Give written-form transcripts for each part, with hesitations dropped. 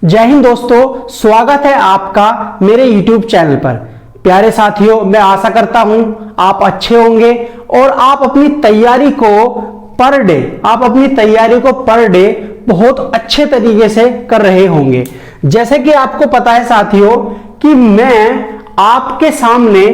जय हिंद दोस्तों, स्वागत है आपका मेरे YouTube चैनल पर। प्यारे साथियों, मैं आशा करता हूं आप अच्छे होंगे और आप अपनी तैयारी को पर डे बहुत अच्छे तरीके से कर रहे होंगे। जैसे कि आपको पता है साथियों कि मैं आपके सामने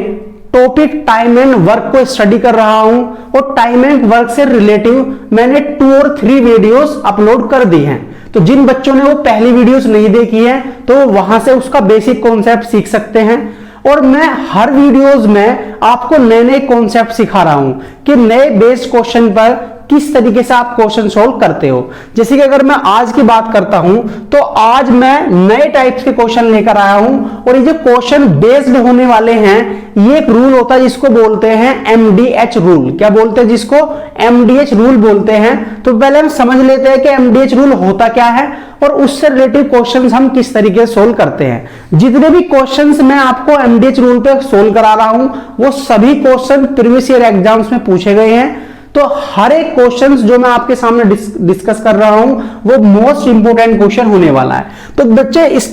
टॉपिक टाइम एंड वर्क को स्टडी कर रहा हूं और टाइम एंड वर्क से रिलेटिव मैंने 2 और 3 वीडियोस अपलोड कर दी हैं। तो जिन बच्चों ने वो पहली वीडियोस नहीं देखी है तो वहां से उसका बेसिक कॉन्सेप्ट सीख सकते हैं। और मैं हर वीडियोस में आपको नए नए कॉन्सेप्ट सिखा रहा हूं कि नए बेस्ड क्वेश्चन पर किस तरीके से आप क्वेश्चन सोल्व करते हो। जैसे कि अगर मैं आज की बात करता हूं तो आज मैं नए टाइप्स के क्वेश्चन लेकर आया हूं और ये जो क्वेश्चन बेस्ड होने वाले हैं, ये एक रूल होता है जिसको बोलते हैं एमडीएच रूल। क्या बोलते हैं? जिसको एमडीएच रूल बोलते हैं। तो पहले हम समझ लेते हैं कि एमडीएच रूल होता क्या है और उससे रिलेटेड क्वेश्चंस हम किस तरीके से सोल्व करते हैं। जितने भी क्वेश्चंस मैं आपको एमडीएच रूल पे सोल्व करा रहा हूं वो सभी क्वेश्चन प्रीवियस ईयर एग्जाम्स में पूछे गए हैं। तो हर एक क्वेश्चंस जो मैं आपके सामने डिस्कस कर रहा हूं वो मोस्ट इंपोर्टेंट क्वेश्चन होने वाला है। तो बच्चे इस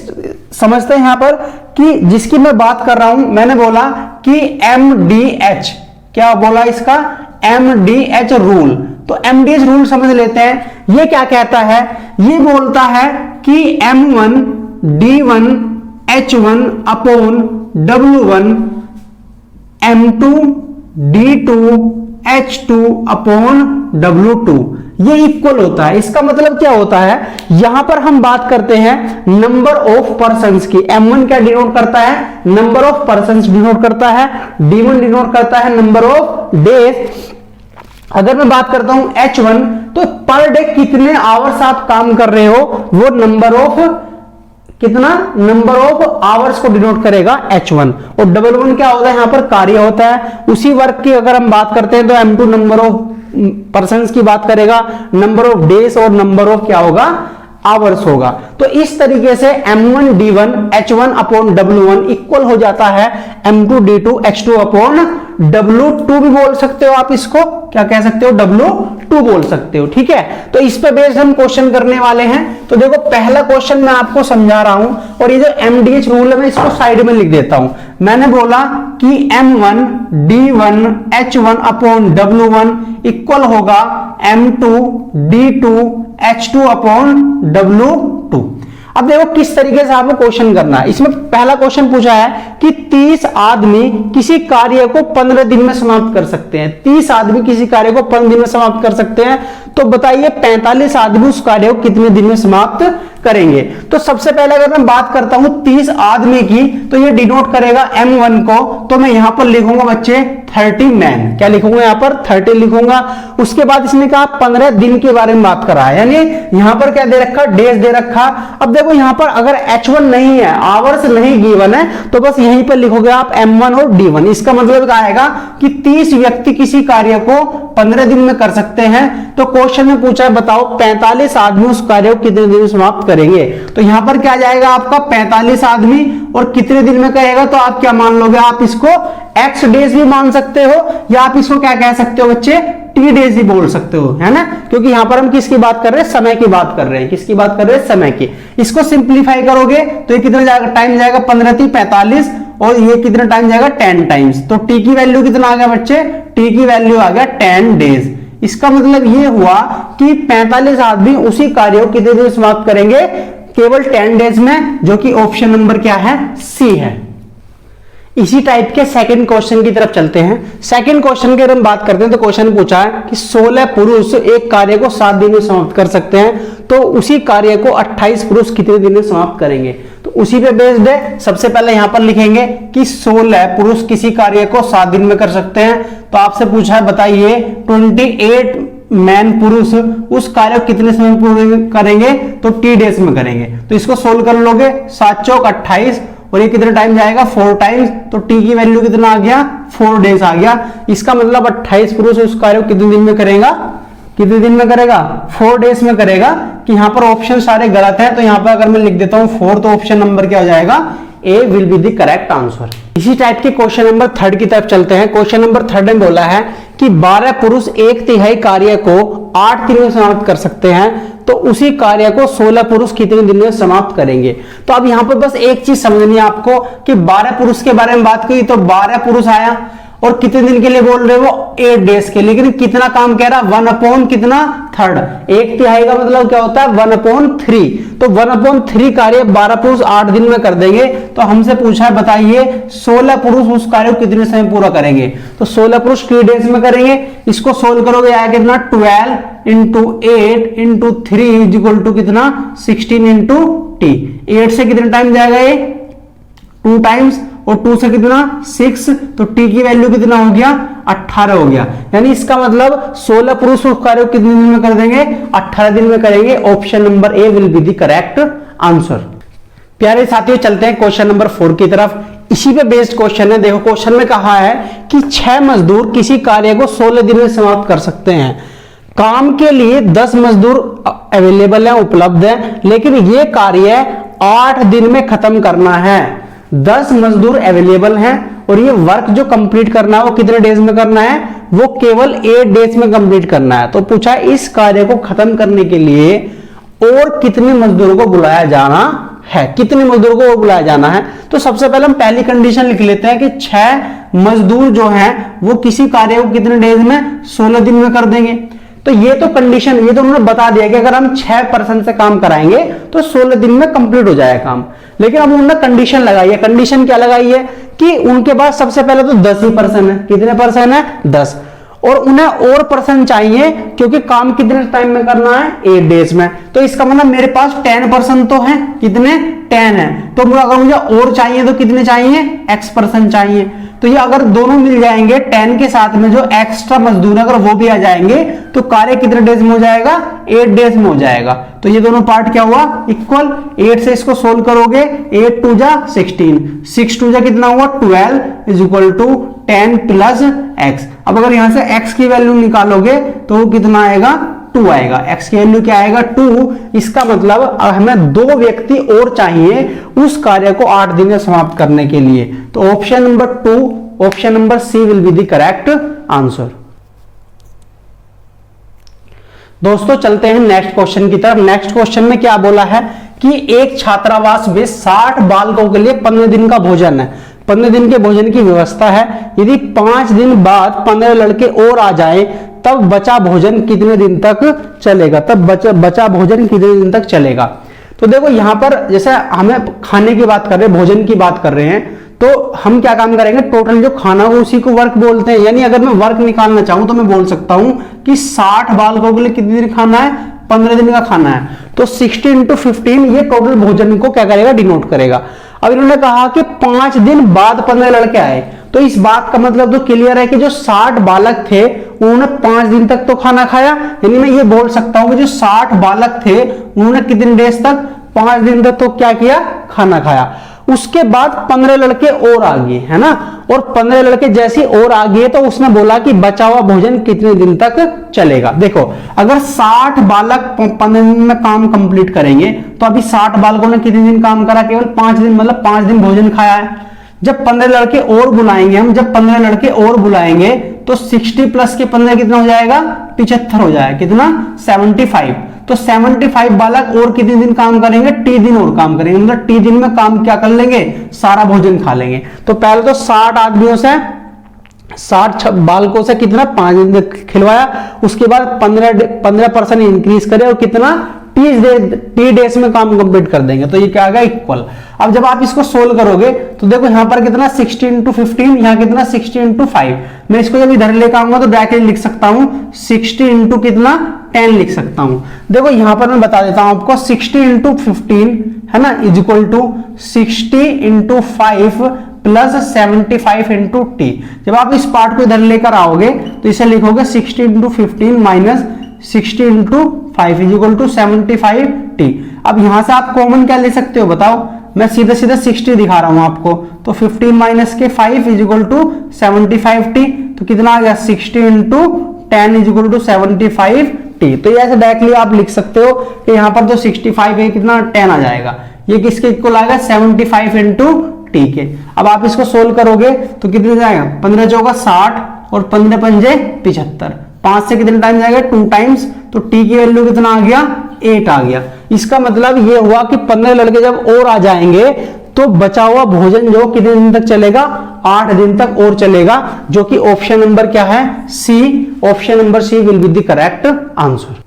समझते हैं यहां पर कि जिसकी मैं बात कर रहा हूं, मैंने बोला कि एमडीएच, क्या बोला इसका? एमडीएच रूल। तो एमडीएच रूल समझ लेते हैं। ये क्या कहता है? ये बोलता है कि M1 D1 H1 upon W1 M2 D2 H2 upon W2 ये इक्वल होता है। इसका मतलब क्या होता है? यहां पर हम बात करते हैं नंबर ऑफ पर्संस की। M1 क्या डिनोट करता है? नंबर ऑफ पर्संस डिनोट करता है। D1 डिनोट करता है नंबर ऑफ डेज। अगर मैं बात करता हूं H1 तो पर डे कितने आवर्स आप काम कर रहे हो, वो नंबर ऑफ आवर्स को डिनोट करेगा H1। और W1 क्या होता है? यहां पर कार्य होता है। उसी वर्क की अगर हम बात करते हैं तो M2 नंबर ऑफ पर्संस की बात करेगा, नंबर ऑफ डेज और नंबर ऑफ क्या होगा? आवर्स होगा। तो इस तरीके से M1 D1 H1 upon W1 equal हो जाता है M2 D2 H2 upon W2 भी बोल सकते हो आप। इसको क्या कह सकते हो? W2 बोल सकते हो। ठीक है, तो इस पे बेस्ड हम क्वेश्चन करने वाले हैं। तो देखो, पहला क्वेश्चन मैं आपको समझा रहा हूं और ये जो एमडीएच रूल है मैं इसको साइड में लिख देता हूं। मैंने बोला कि M1 D1 H1 upon W1 equal होगा M2 D2 H2 upon W2। अब देखो किस तरीके से आपको क्वेश्चन करना है। इसमें पहला क्वेश्चन पूछा है कि 30 आदमी किसी कार्य को 15 दिन में समाप्त कर सकते हैं। 30 आदमी किसी कार्य को 15 दिन में समाप्त कर सकते हैं। तो बताइए 45 आदमी उस कार्य को कितने दिन में समाप्त करेंगे? तो सबसे पहले अगर मैं बात करता हूं 30 आदमी की तो ये डिनोट करेगा M1 को। तो मैं यहां पर लिखूंगा बच्चे 30 मैन। क्या लिखूंगा? यहां पर 30 लिखूंगा। उसके बाद इसने कहा 15 दिन के बारे में बात कर रहा है, यानी यहां पर क्या दे रखा? डेज दे रखा। अब देखो यहां पर अगर H1 नहीं है, आवर्स नहीं गिवन है, तो बस यहीं पर लिखोगे आप M1 और D1। इसका मतलब क्या आएगा कि 30 व्यक्ति किसी कार्य को 15 दिन में कर सकते हैं। तो क्वेश्चन में पूछा है बताओ 45 आदमी उस कार्य को कितने दिन में समाप्त करेंगे। तो यहां पर क्या जाएगा आपका? 45 आदमी और कितने दिन में करेगा? तो आप क्या मान लोगे? आप इसको X डेज भी मान सकते हो या आप इसको क्या कह सकते हो बच्चे? T डेज ही बोल सकते हो, है ना? क्योंकि यहां पर हम किसकी बात कर रहे हैं? समय की बात कर रहे हैं। किसकी बात कर रहे हैं? समय की। इसको सिंप्लीफाई करोगे तो ये कितना जाएगा? टाइम जाएगा 15 3 45 और ये कितना टाइम जाएगा? 10 टाइम्स। तो T की वैल्यू कितना आ गया बच्चे? T की वैल्यू आ गया 10 डेज। इसका मतलब ये हुआ कि 45 आदमी उसी कार्य को कितने दिन समाप्त करेंगे? केवल 10 डेज में, जो कि ऑप्शन नंबर क्या है? सी है। इसी टाइप के सेकंड क्वेश्चन की तरफ चलते हैं। सेकंड क्वेश्चन की अगर हम बात करते हैं तो क्वेश्चन पूछा है कि 16 पुरुष एक कार्य को 7 दिन में समाप्त कर सकते हैं, तो उसी कार्य को 28 पुरुष कितने दिन में समाप्त करेंगे? तो उसी पे बेस्ड है। सबसे पहले यहां पर लिखेंगे कि 16 पुरुष किसी कार्य को 7 दिन में कर सकते हैं। तो आपसे पूछा है बताइए 28 मैन पुरुष उस कार्य को कितने समय पूरे करेंगे? तो T डेज में करेंगे। तो इसको सोल्व कर लोगे, 7 चौक 28 और ये कितना टाइम जाएगा? 4 टाइम्स। तो T की वैल्यू कितना आ गया? 4 डेज आ गया। इसका मतलब 28 पुरुष उस कार्य को कितने दिन में करेगा? कितने दिन में करेगा? 4 डेज में करेगा। कि यहां पर ऑप्शन सारे गलत हैं, तो यहां पर अगर मैं लिख देता हूं 4 तो ऑप्शन नंबर क्या हो जाएगा? A will be the correct answer. इसी टाइप के क्वेश्चन नंबर 3 की तरफ चलते हैं। क्वेश्चन नंबर 3 में बोला है कि 12 पुरुष 1/3 कार्य को 8 दिन में समाप्त कर सकते हैं, तो उसी कार्य को 16 पुरुष कितने दिन में समाप्त करेंगे। तो अब यहां पर बस एक चीज समझनी है आपको कि 12 पुरुष के बारे में बात की तो 12 पुरुष आया और कितने दिन के लिए बोल रहे हो, 8 डेज के लिए, लेकिन कितना काम कह रहा, 1/3 कितना, थर्ड, 1/3 का मतलब क्या होता है 1/3। तो 1/3 कार्य 12 पुरुष 8 दिन में कर देंगे। तो हमसे पूछा है बताइए 16 पुरुष उस कार्य को कितने समय पूरा करेंगे। तो 16 पुरुष कितने डेज में करेंगे, इसको सोल्व करोगे आया कितना 12 × 8 × 3 = कितना 16 × t। 8 से कितने टाइम जाएगा ये 2 टाइम्स और 2 से कितना 6, तो t की वैल्यू कितना हो गया 18 हो गया। यानी इसका मतलब 16 पुरुष उस कार्य को कितने दिन में कर देंगे 18 दिन में करेंगे। Option number A will be the correct answer. प्यारे साथियों चलते हैं क्वेश्चन नंबर 4 की तरफ। इसी पे बेस्ड क्वेश्चन है। देखो क्वेश्चन में कहा है कि 6 मजदूर किसी कार्य को 16 दिन में समाप्त कर सकते हैं। काम के लिए 10 मजदूर अवेलेबल है, उपलब्ध है, लेकिन ये कार्य 8 दिन में खत्म करना है। 10 मजदूर अवेलेबल हैं और ये वर्क जो कंप्लीट करना है वो कितने डेज में करना है, वो केवल 8 डेज में कंप्लीट करना है। तो पूछा इस कार्य को खत्म करने के लिए और कितने मजदूरों को बुलाया जाना है, कितने मजदूरों को बुलाया जाना है। तो सबसे पहले हम पहली कंडीशन लिख लेते हैं कि 6 मजदूर जो हैं वो किसी कार्य को कितने डेज में 16 दिन में कर देंगे। तो ये तो कंडीशन, ये तो उन्होंने बता दिया कि अगर हम 6% से काम कराएंगे तो 16 दिन में कंप्लीट हो जाएगा काम। लेकिन अब उन्होंने कंडीशन लगाई है। कंडीशन क्या लगाई है कि उनके पास सबसे पहले तो 10 ही पर्सन है। कितने पर्सन है 10, और उन्हें और पर्सन चाहिए क्योंकि काम कितने टाइम में करना है 8 डेज में। तो इसका मतलब मेरे पास 10 पर्सन तो है, कितने 10 है। तो अगर मुझे और चाहिए तो कितने चाहिए x पर्सन चाहिए। तो ये अगर दोनों मिल जाएंगे 10 के साथ में जो एक्स्ट्रा मजदूर है अगर वो भी आ जाएंगे तो कार्य कितने डेज में हो जाएगा 8 डेज में हो जाएगा। तो ये दोनों पार्ट क्या हुआ इक्वल। 8 से इसको सोल्व करोगे 8 2 जा 16, 6 2 जा कितना हुआ 12 = 10 + x। अब अगर यहां से x की वैल्यू निकालोगे तो कितना आएगा 2 आएगा। x की वैल्यू क्या आएगा 2। इसका मतलब हमें 2 व्यक्ति और चाहिए उस कार्य को 8 दिन में समाप्त करने के लिए। तो option number 2, option number C will be the correct answer. दोस्तों चलते हैं नेक्स्ट क्वेश्चन की तरफ। नेक्स्ट क्वेश्चन में क्या बोला है कि एक छात्रावास में 60 बालकों के लिए 15 दिन का भोजन है, 15 दिन के भोजन की व्यवस्था है। यदि 5 दिन बाद 15 लड़के और आ जाएं तब बचा भोजन कितने दिन तक चलेगा, तब बचा भोजन कितने दिन तक चलेगा। तो देखो यहां पर जैसे हमें खाने की बात कर रहे हैं, भोजन की बात कर रहे हैं, तो हम क्या काम करेंगे टोटल जो खाना हो उसी को वर्क बोलते हैं। यानी अगर मैं वर्क निकालना चाहूं तो मैं बोल सकता हूं कि 60 बालकों के लिए कितने दिन खाना है 15 दिन का खाना है। तो 60 × 15 ये टोटल भोजन को क्या करेगा डिनोट करेगा। अब इन्होंने कहा कि 5 दिन बाद 15 लड़के आए, तो इस बात का मतलब तो क्लियर है कि जो 60 बालक थे उन्होंने 5 दिन तक तो खाना खाया। यानी मैं ये बोल सकता हूं कि जो 60 बालक थे उन्होंने कितने डेज तक 5 दिन तक तो क्या किया खाना खाया। उसके बाद 15 लड़के और आ गए है ना, और 15 लड़के जैसे और आ गए तो उसने बोला कि बचा हुआ भोजन कितने दिन तक चलेगा। देखो अगर 60 बालक 15 दिन में काम कंप्लीट करेंगे तो अभी 60 बालकों ने कितने दिन काम करा, केवल 5 दिन, मतलब 5 दिन भोजन खाया है। जब 15 लड़के और बुलाएंगे हम, जब 15 लड़के और बुलाएंगे तो 60 + के 15 कितना हो जाएगा 75 हो जाएगा, कितना 75। तो 75 बालक और कितने दिन काम करेंगे t दिन और काम करेंगे, मतलब t दिन में काम क्या कर लेंगे सारा भोजन खा लेंगे। तो पहले तो 60 आदमियों से 60 बालकों से कितना 5 दिन खिलवाया, उसके बाद 15% इंक्रीज करे और कितना 30 डेज में काम कंप्लीट कर देंगे। तो ये क्या आ गया इक्वल। अब जब आप इसको सोल्व करोगे तो देखो यहां पर कितना 60 × 15, यहां कितना 60 × 5। मैं इसको जब इधर लेकर आऊंगा तो डायरेक्टली लिख सकता हूं 60 × कितना 10 लिख सकता हूं। देखो यहां पर मैं बता देता हूं आपको 60 × 15 है ना = 60 × 5 + 75 × t। जब आप इस पार्ट को इधर लेकर आओगे तो इसे लिखोगे 60 × 15 - 60 × 5 = 75t। अब यहां से आप कॉमन क्या ले सकते हो बताओ, मैं सीधा सीधा 60 दिखा रहा हूं आपको। तो 15 - 5 = 75t। तो कितना आ गया 60 × 10 = 75t। तो ऐसे डायरेक्टली आप लिख सकते हो कि यहां पर जो 65 है कितना 10 आ जाएगा, ये किसके इक्वल आएगा 75 × t के। अब आप इसको सोल्व करोगे तो कितने जाएगा 15 चौका 60 और 15 पंजे 75, 5 से कितने टाइम जाएगा 2 टाइम्स। तो t की वैल्यू कितना आ गया 8 आ गया। इसका मतलब ये हुआ कि 15 लड़के जब और आ जाएंगे तो बचा हुआ भोजन जो कितने दिन तक चलेगा, 8 दिन तक और चलेगा, जो कि ऑप्शन नंबर क्या है, C. Option number C will be the correct answer.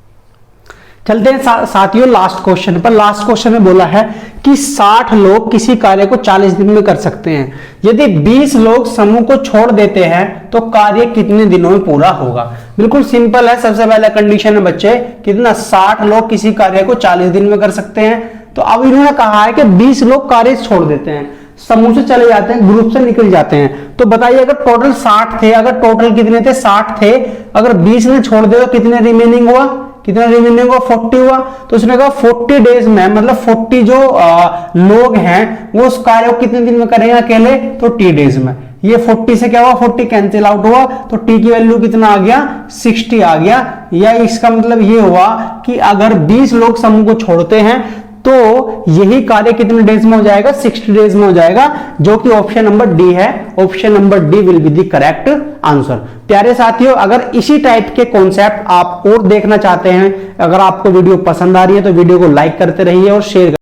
चलते हैं साथियों लास्ट क्वेश्चन पर। लास्ट क्वेश्चन में बोला है कि 60 लोग किसी कार्य को 40 दिन में कर सकते हैं। यदि 20 लोग समूह को छोड़ देते हैं तो कार्य कितने दिनों में पूरा होगा। बिल्कुल सिंपल है। सबसे पहला कंडीशन है बच्चे कितना, 60 लोग किसी कार्य को 40 दिन में कर सकते हैं। तो अब इन्होंने कहा है कि 20 लोग कार्य छोड़ देते हैं, समूह से चले जाते हैं, ग्रुप से निकल जाते हैं। तो बताइए अगर टोटल 60 थे, अगर टोटल कितने थे, 60 थे, अगर 20 ने छोड़ दिया तो कितने रिमेनिंग हुआ, कितना रिमेनिंग हुआ, 40 हुआ। तो उसने कहा 40 डेज में, मतलब 40 जो लोग हैं वो उस कार्य को कितने दिन में करेंगे अकेले, तो T डेज में। ये 40 से क्या हुआ, 40 कैंसिल आउट हुआ, तो T की वैल्यू कितना आ गया, 60 आ गया। या इसका मतलब ये हुआ कि अगर 20 लोग समूह को छोड़ते हैं तो यही कार्य कितने डेज में हो जाएगा, 60 डेज में हो जाएगा, जो कि ऑप्शन नंबर डी है। Option number D will be the correct answer. प्यारे साथियों, अगर इसी टाइप के कॉन्सेप्ट आप और देखना चाहते हैं, अगर आपको वीडियो पसंद आ रही है तो वीडियो को लाइक करते रहिए और शेयर